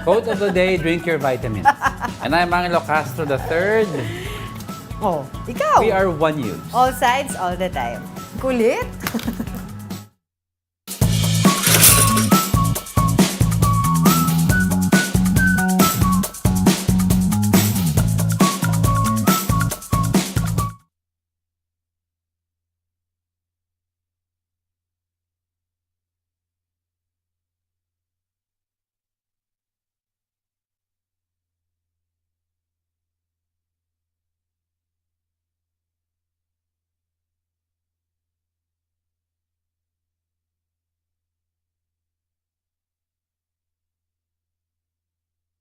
Quote of the day, drink your vitamins. And I'm Angelo Castro III. Oh, ikaw. We are One News. All sides, all the time. Kulit.